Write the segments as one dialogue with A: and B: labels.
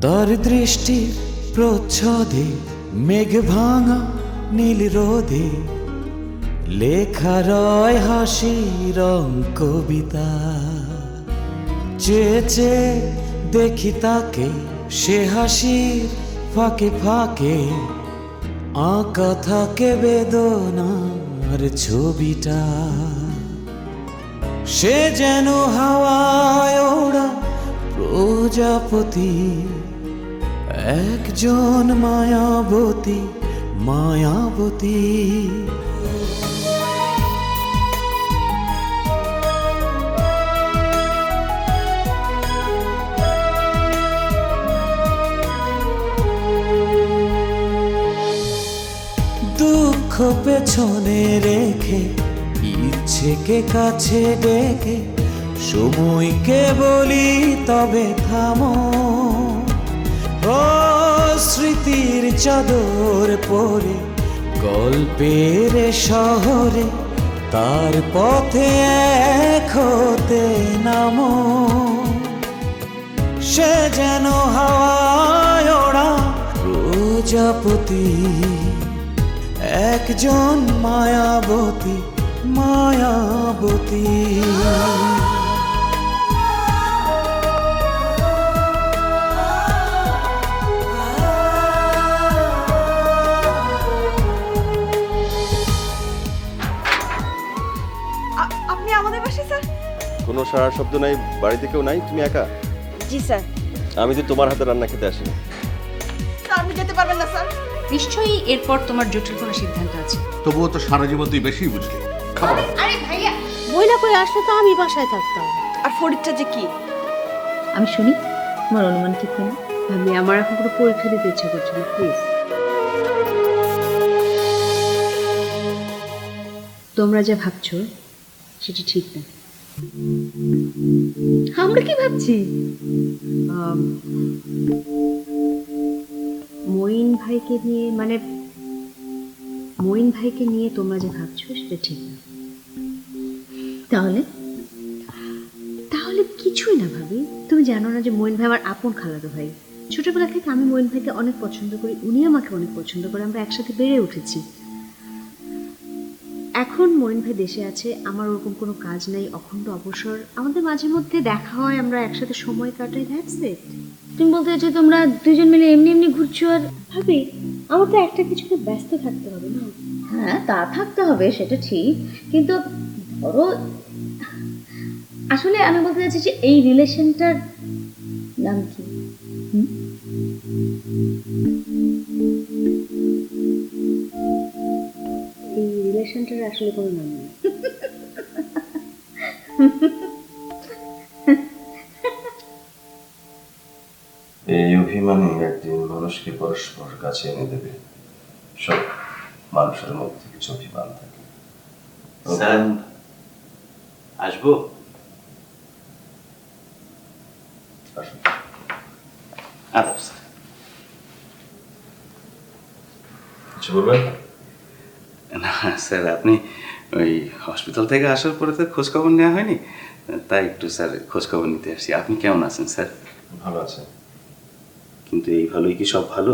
A: তার দৃষ্টির প্রচ্ছদে মেঘ ভাঙা নীল রোদে লেখা রয় হাসির কবিতা। চেয়ে চেয়ে দেখি তাকে, সে হাসির ফাঁকে ফাঁকে আঁকা থাকে বেদনার ছবিটা। সে যেন হাওয়ায় ওড়া প্রজাপতি, একজন মায়াবতী মায়াবতী। দুঃখ পেছনে রেখে ইচ্ছেকে কাছে ডেকে সময়কে বলি তবে থামো। ও স্মৃতির চাদর পরে গল্পের শহরে তার পথে এক হতে নামো। সে যেন হাওয়ায় ওড়া প্রজাপতি, একজন মায়াবতী মায়াবতী।
B: আপনি আমাদের বাসায় স্যার?
C: কোনো সারা শব্দ নাই, বাড়িতে কেউ নাই, তুমি একা?
B: জি স্যার।
C: আমি তো তোমার হাতে রান্না খেতে আসিনি।
B: স্যার আপনি যেতে পারবেন না স্যার।
D: নিশ্চয়ই এরপর তোমার জটিল কোনো সিদ্ধান্ত আছে।
E: তবুও তো সারা জীবন তুই বেশি বুঝলি।
D: আরে ভাইয়া,
F: বইলা করে আসলে তো আমি বাসায় থাকতাম।
B: আর ফরিদটা যে কি?
F: আমি শুনি তোমার অনুমান ঠিক কিনা। আমি আমার এখন কোনো পরীক্ষা দিতে ইচ্ছা করছে না, প্লিজ। তোমরা যা ভাবছো সেটা ঠিক না। আমরা কি ভাবছি? মঈন ভাইকে নিয়ে, মানে মঈন ভাইকে নিয়ে তোমরা যে ভাবছো সেটা ঠিক না। তাহলে তাহলে কিছুই না ভাবি। তুমি জানো না যে মঈন ভাই আমার আপন খালাতো ভাই। ছোটবেলা থেকে আমি মঈন ভাইকে অনেক পছন্দ করি, উনি আমাকে অনেক পছন্দ করে, আমরা একসাথে বেড়ে উঠেছি। এখন মঈন ভাই দেশে আছে, আমার ওরকম কোনো কাজ নাই, অখণ্ড অবসর। আমাদের মাঝে মধ্যে দেখা হয়, আমরা একসাথে সময় কাটাই, দ্যাটস ইট। তুমি বলতে চাইছো তোমরা দুজন মিলে এমনি এমনি ঘুরছো। আর ভাবি আমার তো একটা কিছুতে ব্যস্ত থাকতে হবে না? হ্যাঁ তা থাকতে হবে, সেটা ঠিক, কিন্তু ধরো আসলে আমি বলতে চাইছি যে এই রিলেশনটার নাম কি? এই রিলেশনটার আসলে কোনো নাম নেই।
C: এই অভিমানই একদিন মানুষকে পরস্পর কাছে এনে দেবে। সব মানুষের মধ্যে কিছু অভিমান থাকে।
G: স্যার আসবো?
C: আসুন।
G: আদাব স্যার।
C: কিছু বলবেন?
G: না স্যার, আপনি ওই হসপিটাল থেকে আসার পরে তো খোঁজখবর নেওয়া হয়নি, তাই একটু স্যার খোঁজখবর নিতে আসছি। আপনি কেমন আছেন স্যার?
C: ভালো আছে।
G: কিন্তু এই ভালোই কি সব ভালো?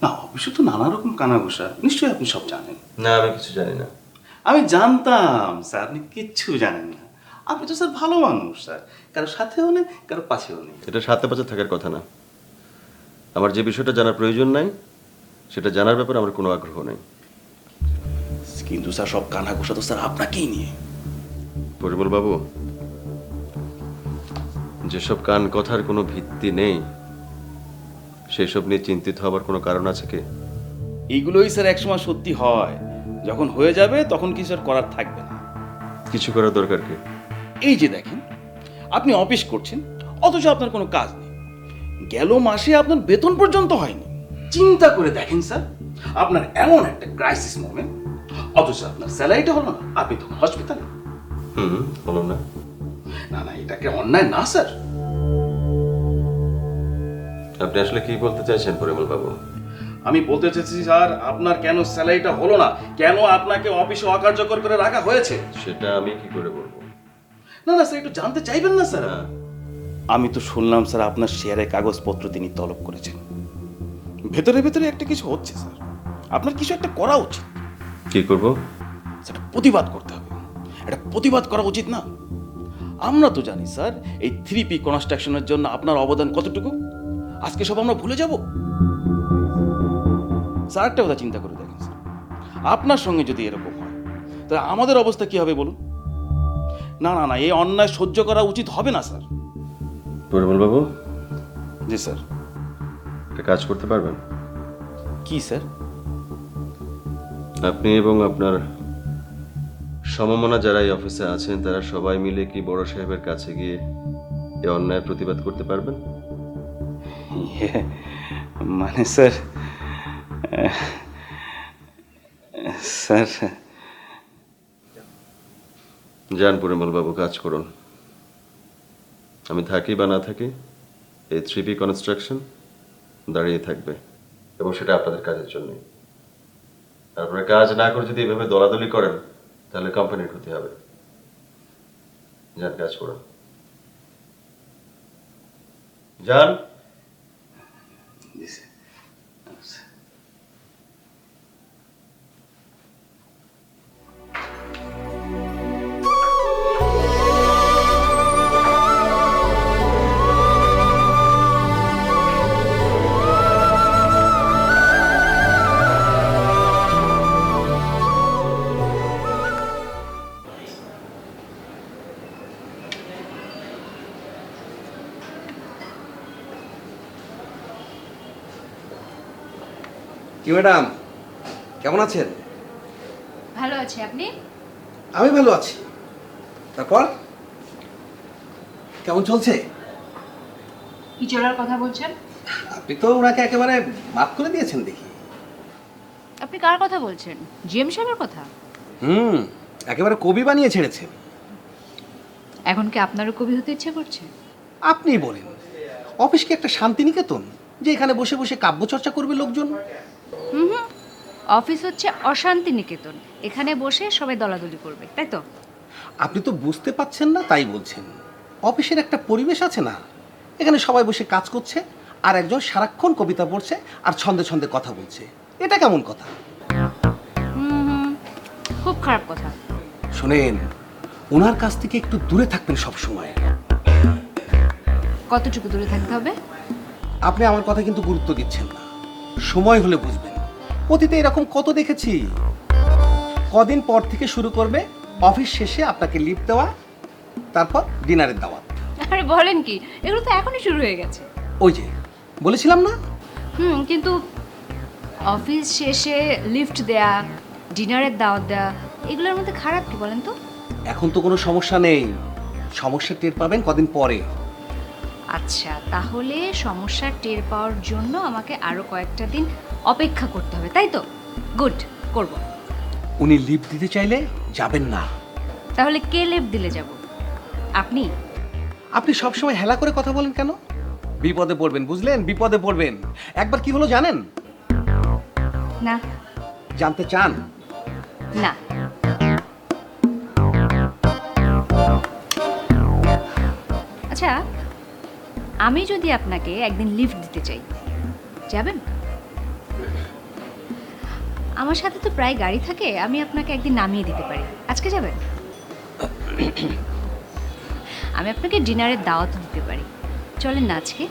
G: না, অবশ্য তো নানা রকম কানাঘুষা, নিশ্চয়ই আপনি সব জানেন।
C: না, আমি কিছু জানি না।
G: আমি জানতাম স্যার আপনি কিচ্ছু জানেন না। আপনি তো স্যার ভালো মানুষ স্যার, কারো সাথেও নেই, কারো পাশেও নেই।
C: এটা সাথে পাশে থাকার কথা না। আমার যে বিষয়টা জানার প্রয়োজন নাই সেটা জানার ব্যাপারে আমার কোনো আগ্রহ নেই।
G: কিন্তু স্যার সব কানাঘুষা তো স্যার আপনাকেই নিয়ে।
C: পরিমল বাবু, যেসব কান কথার কোনো ভিত্তি নেই সেই সব নিয়ে চিন্তিত হবার কোনো কারণ আছে কি?
G: এইগুলোই স্যার একসময় সত্যি হয়, যখন হয়ে যাবে তখন কিছু আর করার থাকবে না।
C: কিছু করার দরকার কি?
G: এই যে দেখেন, আপনি অফিস করছেন অথচ আপনার কোনো কাজ নেই, গেল মাসে আপনার বেতন পর্যন্ত হয়নি। চিন্তা করে দেখেন স্যার, আপনার এমন একটা ক্রাইসিস মোমেন্ট, অথচ আপনার স্যালারিটা হলো না, আপনি তখন হসপিটালে।
C: হলো না।
G: না না, এটাকে অন্যায় না স্যার।
C: আপনি আসলে কি বলতে চাইছেন পরিমল বাবু?
G: আমি বলতে চাইছি স্যার, আপনার কেন স্যালারিটা হলো না, কেন আপনাকে অফিসে অকার্যকর করে রাখা হয়েছে,
C: সেটা আমি কি করে বলবো?
G: না না স্যার, একটু জানতে চাইবেন না স্যার? আমি তো শুনলাম স্যার আপনার শেয়ারের কাগজপত্র তিনি তলব করেছেন। ভেতরে ভেতরে একটা কিছু হচ্ছে স্যার, আপনার কিছু একটা করা উচিত।
C: কি করব?
G: সেটা প্রতিবাদ করতে হবে, এটা প্রতিবাদ করা উচিত না? আমরা তো জানি স্যার এই 3P কনস্ট্রাকশনের জন্য আপনার অবদান কতটুকু, আজকে সব আমরা ভুলে যাব? স্যার একটা কথা চিন্তা করে দেখেন স্যার, আপনার সঙ্গে যদি এরকম হয় তাহলে আমাদের অবস্থা কি হবে বলুন? না না না, এই অন্যায় সহ্য করা উচিত হবে না স্যার।
C: পরিমল বাবু,
G: জি স্যার।
C: একটা কাজ করতে পারবেন?
G: কি স্যার?
C: আপনি এবং আপনার সমমনা যারা এই অফিসে আছেন তারা সবাই মিলে কি বড় সাহেবের কাছে গিয়ে এই অন্যায়ের প্রতিবাদ করতে পারবেন?
G: মানে স্যার, স্যার
C: যান পরিমল বাবু, কাজ করুন। আমি থাকি বা না থাকি, এই 3P কনস্ট্রাকশন দাঁড়িয়ে থাকবে, এবং সেটা আপনাদের কাজের জন্য। তারপরে কাজ না করে যদি এভাবে দলাদলি করেন তাহলে কোম্পানির ক্ষতি হবে। যান, কাজ করুন, যান।
G: জি স্যার।
H: কি ম্যাডাম, কেমন আছেন?
D: ভালো আছে, আপনি?
H: আমি ভালো আছি। তারপর কেমন চলছে?
D: কি চলার কথা বলছেন?
H: আপনি তো ওনাকে একেবারে মাফ করে দিয়েছেন দেখি।
D: আপনি কার কথা বলছেন? জিএম সাহেবের কথা?
H: একেবারে কবি বানিয়ে ছেড়েছে।
D: এখন কি আপনারও কবি হতে ইচ্ছে করছে?
H: আপনিই বলেন, অফিস কি একটা শান্তিনিকেতন যে এখানে বসে বসে কাব্য চর্চা করবে লোকজন?
D: হুম, অফিস হচ্ছে অশান্তি নিকেতন, এখানে বসে সবাই দলাদলি করবে, তাই তো?
H: আপনি তো বুঝতে পাচ্ছেন না তাই বলছেন। অফিসের একটা পরিবেশ আছে না, এখানে সবাই বসে কাজ করছে আর একজন সারাক্ষণ কবিতা পড়ছে আর ছন্দে ছন্দে কথা বলছে। এটা কেমন কথা?
D: খুব খারাপ কথা।
H: শোনেন, ওনার কাছ থেকে একটু দূরে থাকবেন সব সময়।
D: কতটুকু দূরে থাকতে হবে?
H: আপনি আমার কথা কিন্তু গুরুত্ব দিচ্ছেন না, সময় হলে বুঝবেন। অতীতে এরকম কত দেখেছি। কদিন পর থেকে শুরু করবে অফিস শেষে আপনাকে লিফট দেওয়া, তারপর ডিনারের দাওয়াত।
D: আরে বলেন কি, এগুলো তো এখনই শুরু হয়ে গেছে।
H: ওই যে বলেছিলাম না।
D: কিন্তু অফিস শেষে লিফট দেয়া, ডিনারের দাওয়াত দেয়া, এগুলোর মধ্যে খারাপ কি বলেন তো?
H: এখন তো কোনো সমস্যা নেই, সমস্যা টের পাবেন কদিন পরে।
D: আচ্ছা, তাহলে সমস্যা টের পাওয়ার জন্য আমাকে আরো কয়েকটা দিন অপেক্ষা করতে হবে, তাই তো? গুড, করব।
H: উনি লিফট দিতে চাইলে যাবেন না।
D: তাহলে কে লিফট দিলে যাব? আপনি?
H: আপনি সবসময় হেলা করে কথা বলেন কেন? বিপদে পড়বেন, বুঝলেন? বিপদে পড়বেন। একবার কি হলো জানেন?
D: না।
H: জানতে চান?
D: না। আচ্ছা, আমি যদি আপনাকে একদিন লিফট দিতে চাই, যাবেন? আমার সাথে তো প্রায় গাড়ি থাকে, আমি আপনাকে একদিন নামিয়ে দিতে পারি। আজকে যাবেন? আমি আপনাকে ডিনারের দাওয়াত দিতে পারি, চলেন না আজকে?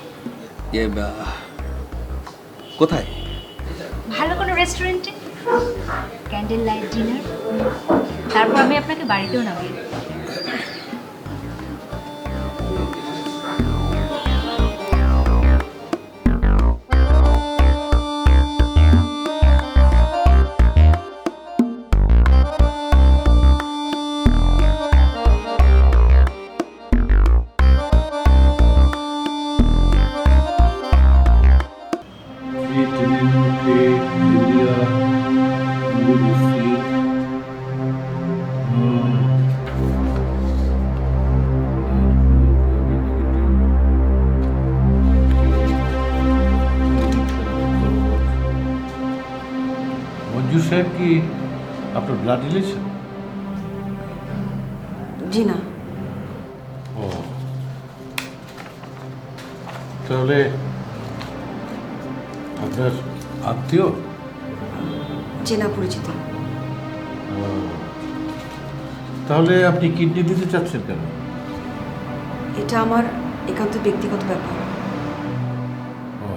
H: কোথায়?
D: ভালো কোনো রেস্টুরেন্টে, ক্যান্ডেল লাইট ডিনার, তারপর আমি আপনাকে বাড়িতেও নামিয়ে দেব।
I: মঞ্জু সাহেব কি আপনার ব্লাড রিলেশন?
B: জি না।
I: ও, তাহলে আপনার আত্মীয়?
B: চেনা পরিচিত।
I: তাহলে আপনি কিডনি দিতে চাচ্ছেন কেন?
B: এটা আমার একান্ত ব্যক্তিগত ব্যাপার।
I: ও,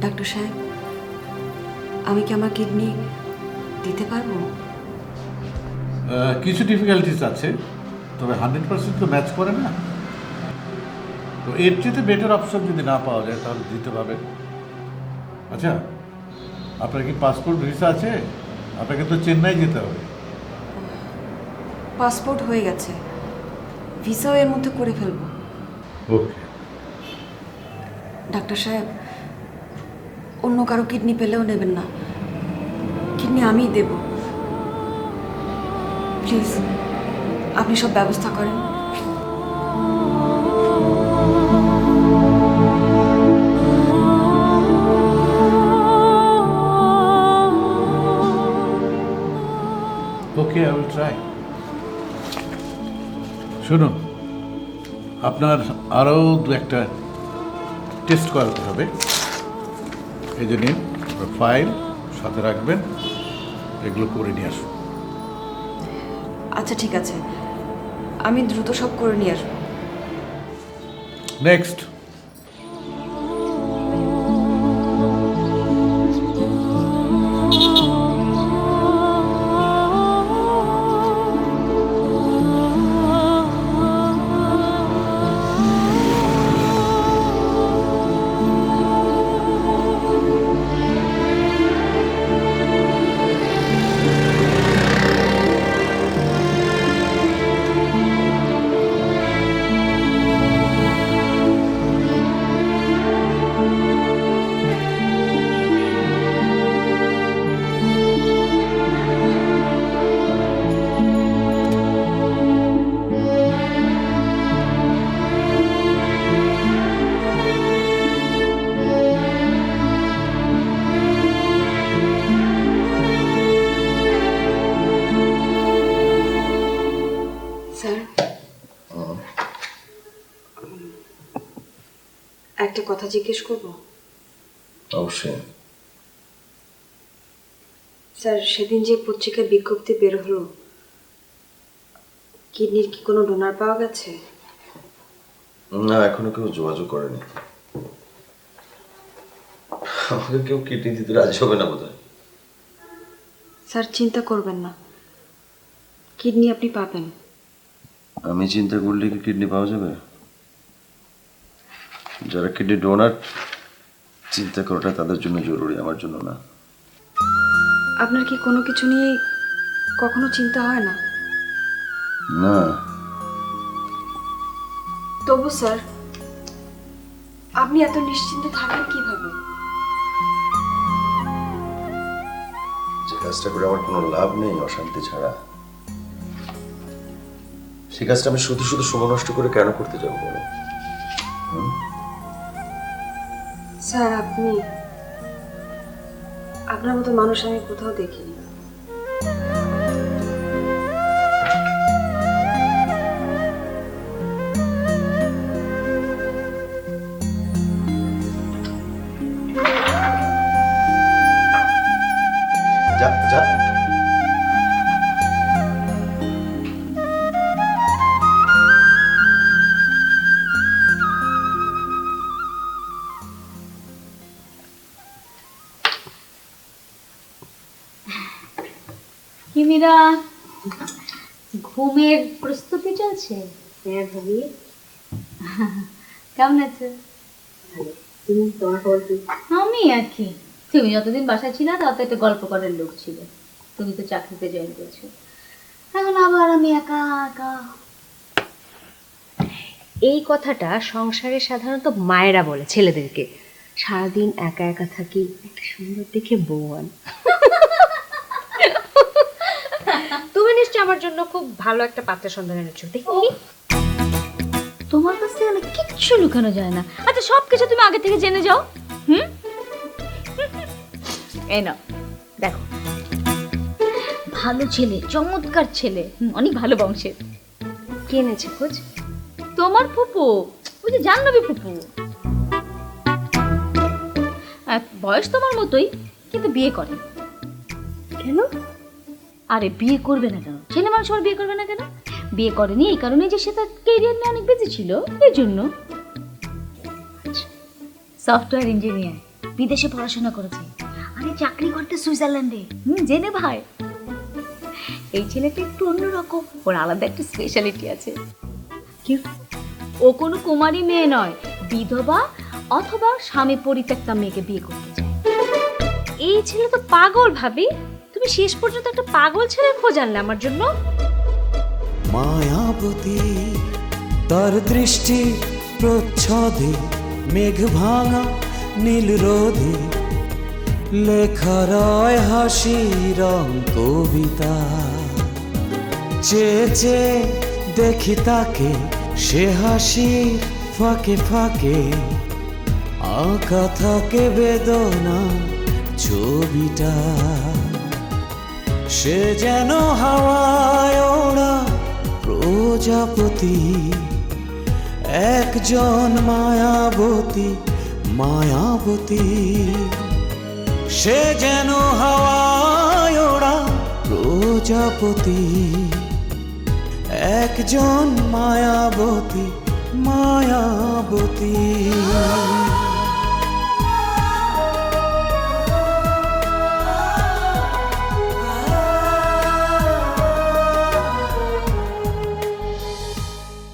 B: ডাক্তার সাহেব, আমি কি আমার কিডনি দিতে পারবো?
I: কিছু ডিফিকাল্টিস আছে, তবে 100% তো ম্যাচ করে না। তো এর চেয়ে বেটার অপশন যদি না পাওয়া যায় তাহলে দিতে পারবেন। আচ্ছা, আপনার কি পাসপোর্ট ভিসা আছে? আপনাকে তো চেন্নাই যেতে হবে।
B: পাসপোর্ট হয়ে গেছে, ভিসাও এর মধ্যে করে ফেলবো।
I: ওকে।
B: ডাক্তার সাহেব, অন্য কারো কিডনি পেলেও নেবেন না, কিডনি আমিই দেব। প্লিজ আপনি সব ব্যবস্থা করেন।
I: ওকে, আই উইল ট্রাই। শুনুন, আপনার আরও দু একটা টেস্ট করাতে হবে। এই যে নিন, ফাইল সাথে রাখবেন, এগুলো করে নিয়ে আসুন।
B: আচ্ছা ঠিক আছে, আমি দ্রুত সব করে নিয়ে আসবো।
I: নেক্সট,
B: স্যার, একটা কথা জিজ্ঞেস করব?
C: অবশ্যই।
B: স্যার, সেদিন যে পত্রিকায় বিজ্ঞপ্তি বের হলো, কিডনির কি কোনো ডোনার পাওয়া গেছে?
C: না, এখনো কেউ যোগাযোগ করেনি। আমাকে কেউ কিডনি দিতে রাজি হবে না বোধহয়।
B: স্যার, চিন্তা করবেন না, কিডনি আপনি পাবেন।
C: আমি চিন্তা করলে কি কিডনি পাওয়া যাবে? যারা কিডনি ডোনার, চিন্তা করাটা তাদের জন্য জরুরি, আমার জন্য না।
B: আপনার কি কোনো কিছু নিয়ে কখনো চিন্তা হয় না?
C: না।
B: তবু স্যার, আপনি এত নিশ্চিন্তে থাকেন কিভাবে?
C: যে কাজটা করে আমার কোনো লাভ নেই অশান্তি ছাড়া, সেই কাজটা আমি শুধু শুধু সময় নষ্ট করে কেন করতে যাবো বলো?
B: স্যার, আপনার মতো মানুষ আমি কোথাও দেখিনি।
C: যা যা।
F: কিমিরা, ঘুমের প্রস্তুতি চলছে? হ্যাঁ ভাবি। কেমন আছো? তুমি, তোমার খবর কি? আমি আর কি, তুমি যতদিন বাসায় ছিলে তত একটা গল্প করার লোক ছিল। তুমি তো চাকরিতে জয়েন করেছো, এখন আবার আমি একা একা। এই কথাটা সংসারে সাধারণত মায়েরা বলে ছেলেদেরকে, সারাদিন একা একা থাকি, একটা সুন্দর দেখে বউ আন। তুমি নিশ্চয় আমার জন্য খুব ভালো একটা পাত্রের সন্ধান এনেছো, দেখি। তোমার কাছ থেকে অনেক কিচ্ছু লুকানো যায় না। আচ্ছা, সব কিছু তুমি আগে থেকে জেনে যাও। এই নাও, দেখো। ভালো ছেলে, চমৎকার ছেলে, অনেক ভালো বংশের।
B: কে এনেছে খোঁজ?
F: তোমার ফুপু, ওই যে জাহ্নবী ফুপু। বয়স তোমার মতোই, কিন্তু বিয়ে করে।
B: কেন?
F: আরে বিয়ে করবে না কেন? ছেলে মানুষ আর বিয়ে করবে না কেন? বিয়ে করেনি এই কারণে যে সে তার কেরিয়ার নিয়ে অনেক বেঁচে ছিল, এই জন্য। সফটওয়্যার ইঞ্জিনিয়ার, বিদেশে পড়াশোনা করেছে, আরে চাকরি করতে সুইজারল্যান্ডে। জেনে ভাই, এই ছেলেটা একটু অন্যরকম, ওর আলাদা একটা স্পেশালিটি আছে।
B: কি?
F: ও কোনো কুমারী মেয়ে নয়, বিধবা অথবা স্বামী পরিত্যক্তা মেয়েকে বিয়ে করতে চায়।
B: এই ছেলে তো পাগল ভাবি, তুমি শেষ পর্যন্ত একটা পাগল ছেলে খোঁজ আনলে আমার জন্য।
A: মায়াবতী তার দৃষ্টি প্রচ্ছদে মেঘ ভাঙা নীল রোদে লেখা রয় হাসি রং কবিতা। চেয়ে চেয়ে দেখি তাকে, সে হাসির ফাঁকে ফাঁকে আঁকা থাকে বেদনা ছবিটা। সে যেন হাওয়ায় ওড়া প্রজাপতি, একজন মায়াবতী মায়াবতী। সে যেন হাওয়ায় ওড়া প্রজাপতি, একজন মায়াবতী মায়াবতী।